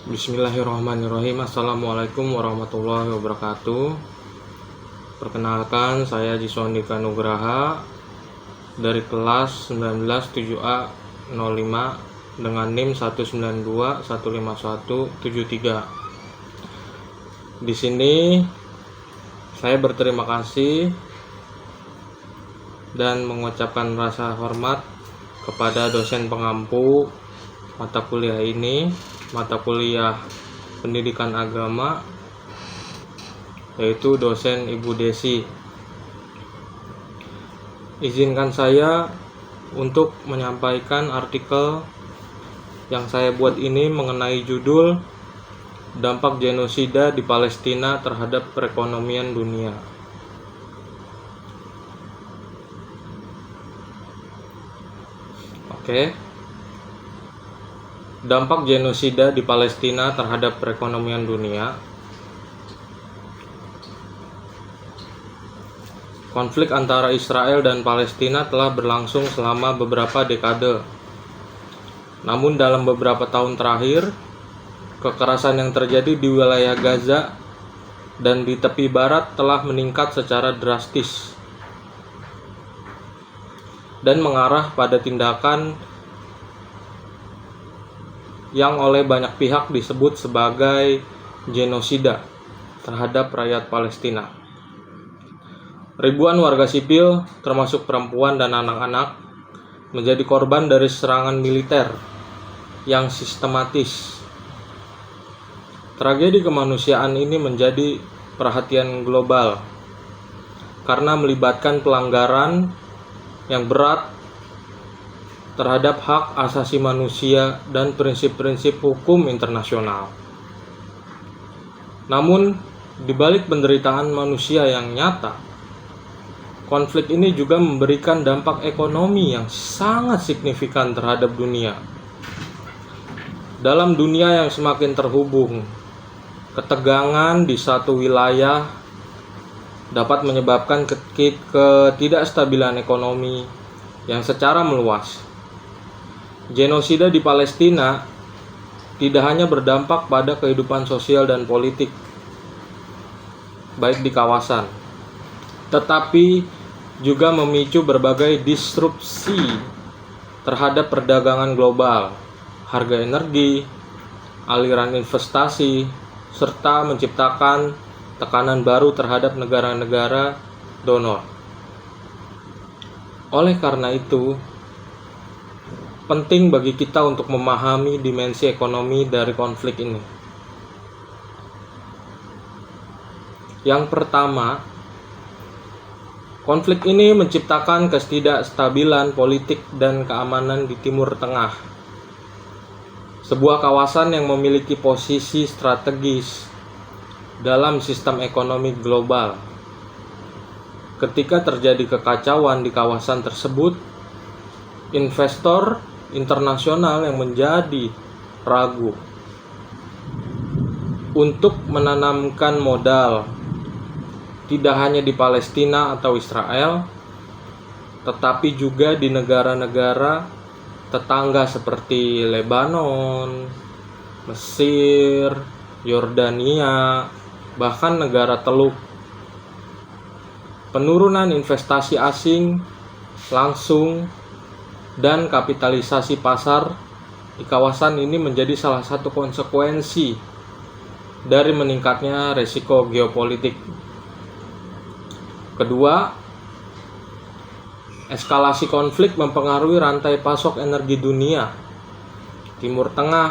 Bismillahirrahmanirrahim. Assalamualaikum warahmatullahi wabarakatuh. Perkenalkan, saya Jiswandika Nugraha dari kelas 19 7A 05 dengan NIM 192151753. Di sini saya berterima kasih dan mengucapkan rasa hormat kepada dosen pengampu mata kuliah ini, mata kuliah pendidikan agama, yaitu dosen Ibu Desi. Izinkan saya untuk menyampaikan artikel yang saya buat ini mengenai judul Dampak Genosida di Palestina terhadap Perekonomian Dunia. Oke. Dampak genosida di Palestina terhadap perekonomian dunia. Konflik antara Israel dan Palestina telah berlangsung selama beberapa dekade. Namun dalam beberapa tahun terakhir, kekerasan yang terjadi di wilayah Gaza dan di tepi barat telah meningkat secara drastis dan mengarah pada tindakan yang oleh banyak pihak disebut sebagai genosida terhadap rakyat Palestina. Ribuan warga sipil, termasuk perempuan dan anak-anak, menjadi korban dari serangan militer yang sistematis. Tragedi kemanusiaan ini menjadi perhatian global karena melibatkan pelanggaran yang berat terhadap hak asasi manusia dan prinsip-prinsip hukum internasional. Namun, di balik penderitaan manusia yang nyata, konflik ini juga memberikan dampak ekonomi yang sangat signifikan terhadap dunia. Dalam dunia yang semakin terhubung, ketegangan di satu wilayah dapat menyebabkan ketidakstabilan ekonomi yang secara meluas. Genosida di Palestina tidak hanya berdampak pada kehidupan sosial dan politik, baik di kawasan, tetapi juga memicu berbagai disrupsi terhadap perdagangan global, harga energi, aliran investasi, serta menciptakan tekanan baru terhadap negara-negara donor. Oleh karena itu, penting bagi kita untuk memahami dimensi ekonomi dari konflik ini. Yang pertama, konflik ini menciptakan ketidakstabilan politik dan keamanan di Timur Tengah, sebuah kawasan yang memiliki posisi strategis dalam sistem ekonomi global. Ketika terjadi kekacauan di kawasan tersebut, investor internasional yang menjadi ragu untuk menanamkan modal tidak hanya di Palestina atau Israel, tetapi juga di negara-negara tetangga seperti Lebanon, Mesir, Yordania, bahkan negara Teluk. Penurunan investasi asing langsung dan kapitalisasi pasar di kawasan ini menjadi salah satu konsekuensi dari meningkatnya risiko geopolitik. Kedua, eskalasi konflik mempengaruhi rantai pasok energi dunia. Timur Tengah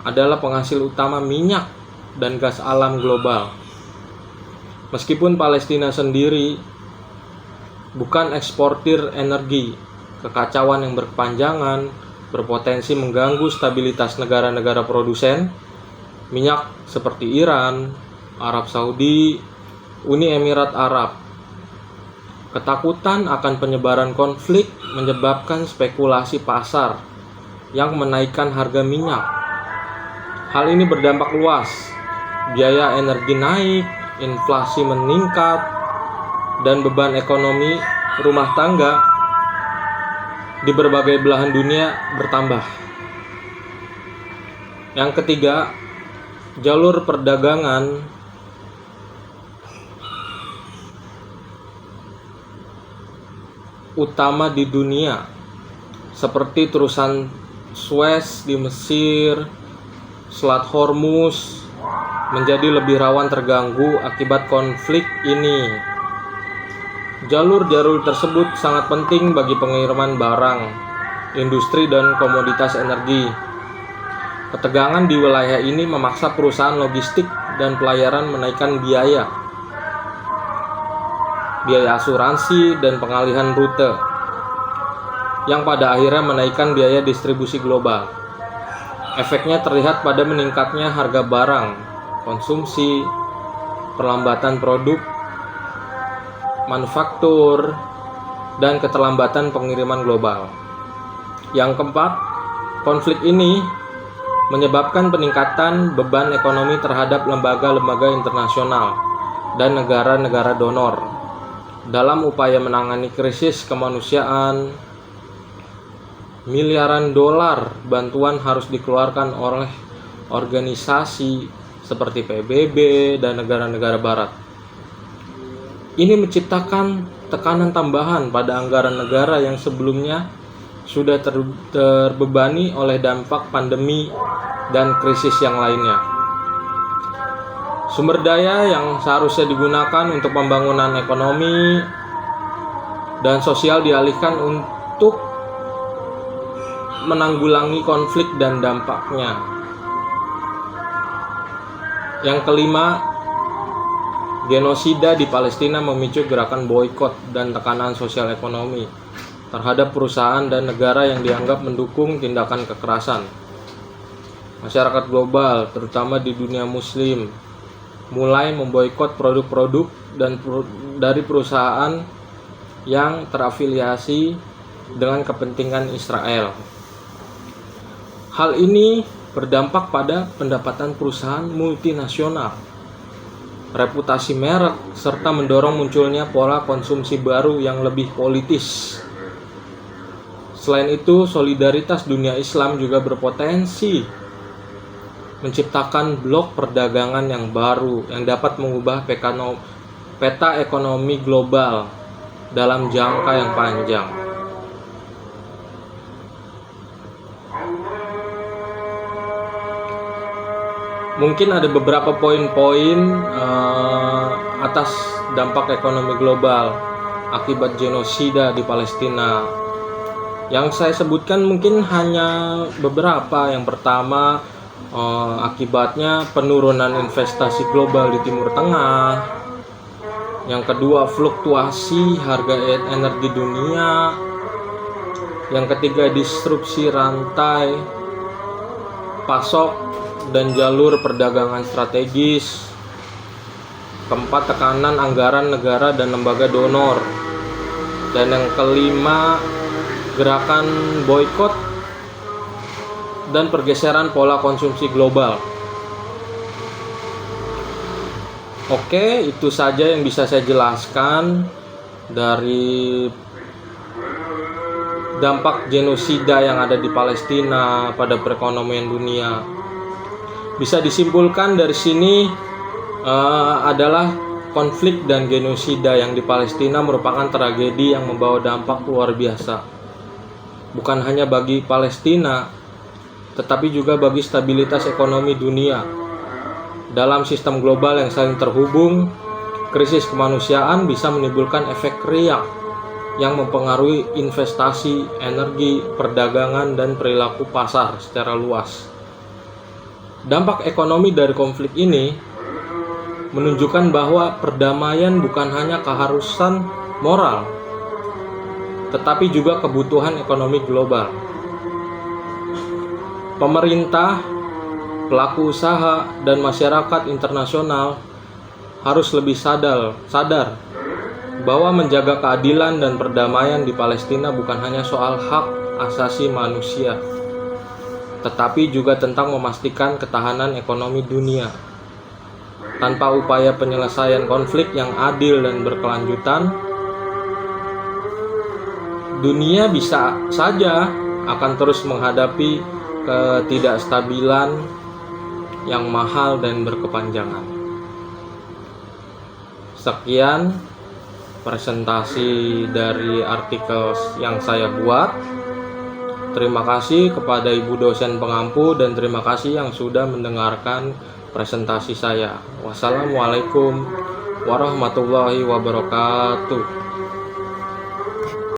adalah penghasil utama minyak dan gas alam global. Meskipun Palestina sendiri bukan eksportir energi, kekacauan yang berkepanjangan berpotensi mengganggu stabilitas negara-negara produsen minyak seperti Iran, Arab Saudi, Uni Emirat Arab. Ketakutan akan penyebaran konflik menyebabkan spekulasi pasar yang menaikkan harga minyak. Hal ini berdampak luas. Biaya energi naik, inflasi meningkat, dan beban ekonomi rumah tangga di berbagai belahan dunia bertambah. Yang ketiga, jalur perdagangan utama di dunia seperti terusan Suez di Mesir, Selat Hormuz menjadi lebih rawan terganggu akibat konflik ini. Jalur-jalur tersebut sangat penting bagi pengiriman barang, industri dan komoditas energi. Ketegangan di wilayah ini memaksa perusahaan logistik dan pelayaran menaikkan biaya asuransi dan pengalihan rute, yang pada akhirnya menaikkan biaya distribusi global. Efeknya terlihat pada meningkatnya harga barang, konsumsi, perlambatan produk manufaktur, dan keterlambatan pengiriman global. Yang keempat, konflik ini menyebabkan peningkatan beban ekonomi terhadap lembaga-lembaga internasional dan negara-negara donor. Dalam upaya menangani krisis kemanusiaan, miliaran dolar bantuan harus dikeluarkan oleh organisasi seperti PBB dan negara-negara barat. Ini menciptakan tekanan tambahan pada anggaran negara yang sebelumnya sudah terbebani oleh dampak pandemi dan krisis yang lainnya. Sumber daya yang seharusnya digunakan untuk pembangunan ekonomi dan sosial dialihkan untuk menanggulangi konflik dan dampaknya. Yang kelima, genosida di Palestina memicu gerakan boikot dan tekanan sosial ekonomi terhadap perusahaan dan negara yang dianggap mendukung tindakan kekerasan. Masyarakat global, terutama di dunia muslim, mulai memboikot produk-produk dari perusahaan yang terafiliasi dengan kepentingan Israel. Hal ini berdampak pada pendapatan perusahaan multinasional, reputasi merek, serta mendorong munculnya pola konsumsi baru yang lebih politis. Selain itu, solidaritas dunia Islam juga berpotensi menciptakan blok perdagangan yang baru yang dapat mengubah peta ekonomi global dalam jangka yang panjang. Mungkin ada beberapa poin-poin atas dampak ekonomi global akibat genosida di Palestina. Yang saya sebutkan mungkin hanya beberapa. Yang pertama, akibatnya penurunan investasi global di Timur Tengah. Yang kedua, fluktuasi harga energi dunia. Yang ketiga, disrupsi rantai pasok dan jalur perdagangan strategis. Keempat, tekanan anggaran negara dan lembaga donor. Dan yang kelima, gerakan boikot dan pergeseran pola konsumsi global. Oke, itu saja yang bisa saya jelaskan dari dampak genosida yang ada di Palestina pada perekonomian dunia. Bisa disimpulkan dari sini adalah konflik dan genosida yang di Palestina merupakan tragedi yang membawa dampak luar biasa. Bukan hanya bagi Palestina, tetapi juga bagi stabilitas ekonomi dunia. Dalam sistem global yang saling terhubung, krisis kemanusiaan bisa menimbulkan efek riak yang mempengaruhi investasi, energi, perdagangan, dan perilaku pasar secara luas. Dampak ekonomi dari konflik ini menunjukkan bahwa perdamaian bukan hanya keharusan moral, tetapi juga kebutuhan ekonomi global. Pemerintah, pelaku usaha, dan masyarakat internasional harus lebih sadar bahwa menjaga keadilan dan perdamaian di Palestina bukan hanya soal hak asasi manusia, tetapi juga tentang memastikan ketahanan ekonomi dunia. Tanpa upaya penyelesaian konflik yang adil dan berkelanjutan, dunia bisa saja akan terus menghadapi ketidakstabilan yang mahal dan berkepanjangan. Sekian presentasi dari artikel yang saya buat. Terima kasih kepada Ibu dosen pengampu dan terima kasih yang sudah mendengarkan presentasi saya. Wassalamualaikum warahmatullahi wabarakatuh.